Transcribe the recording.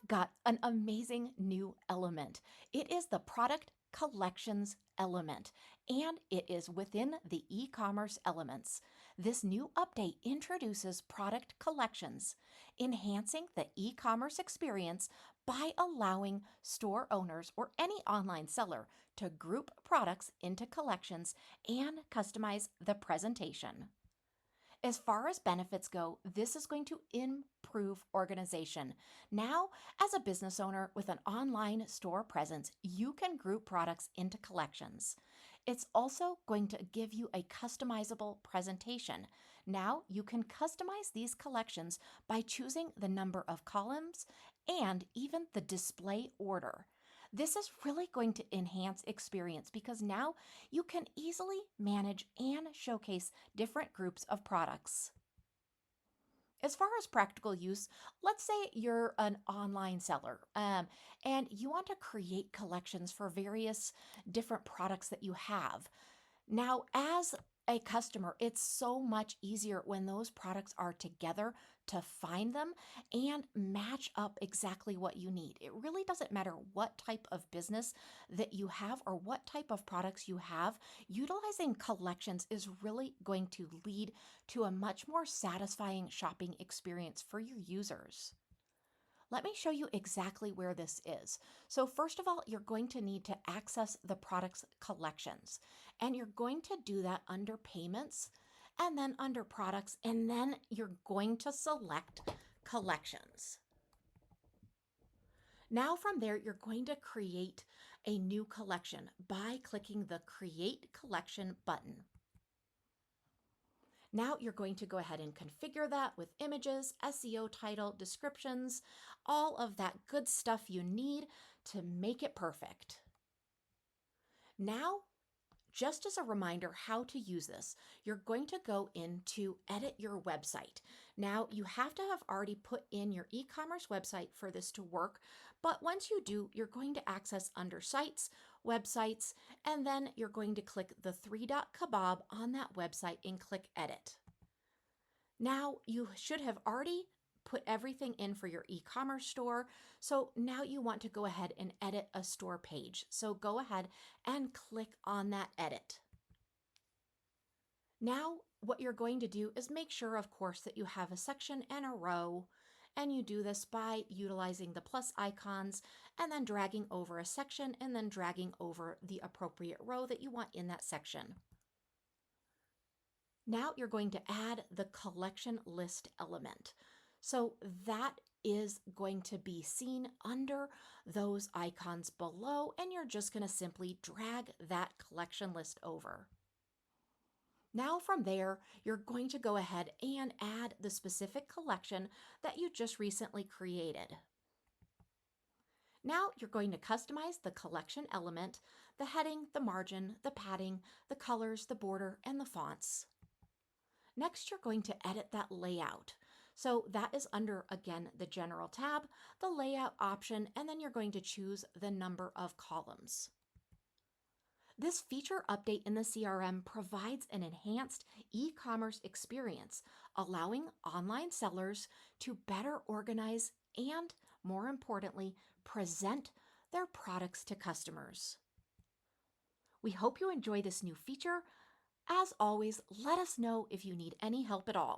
I've got an amazing new element. It is the product collections element, and it is within the e-commerce elements. This new update introduces product collections, enhancing the e-commerce experience by allowing store owners or any online seller to group products into collections and customize the presentation. As far as benefits go, this is going to improve organization. Now, as a business owner with an online store presence, you can group products into collections. It's also going to give you a customizable presentation. Now, you can customize these collections by choosing the number of columns and even the display order. This is really going to enhance experience because now you can easily manage and showcase different groups of products. As far as practical use, let's say you're an online seller and you want to create collections for various different products that you have. Now, as a customer, it's so much easier when those products are together to find them and match up exactly what you need. It really doesn't matter what type of business that you have or what type of products you have. Utilizing collections is really going to lead to a much more satisfying shopping experience for your users. Let me show you exactly where this is. So first of all, you're going to need to access the product's collections, and you're going to do that under payments and then under products, and then you're going to select collections. Now from there, you're going to create a new collection by clicking the Create Collection button. Now you're going to go ahead and configure that with images, SEO title, descriptions, all of that good stuff you need to make it perfect. Now, just as a reminder how to use this, you're going to go into edit your website. Now, you have to have already put in your e-commerce website for this to work, but once you do, you're going to access under sites, websites, and then you're going to click the three-dot kebab on that website and click edit. Now, you should have already put everything in for your e-commerce store. So now you want to go ahead and edit a store page. So go ahead and click on that edit. Now, what you're going to do is make sure, of course, that you have a section and a row. And you do this by utilizing the plus icons and then dragging over a section and then dragging over the appropriate row that you want in that section. Now you're going to add the collection list element. So that is going to be seen under those icons below, and you're just going to simply drag that collection list over. Now from there, you're going to go ahead and add the specific collection that you just recently created. Now you're going to customize the collection element, the heading, the margin, the padding, the colors, the border, and the fonts. Next, you're going to edit that layout. So that is under, again, the General tab, the Layout option, and then you're going to choose the number of columns. This feature update in the CRM provides an enhanced e-commerce experience, allowing online sellers to better organize and, more importantly, present their products to customers. We hope you enjoy this new feature. As always, let us know if you need any help at all.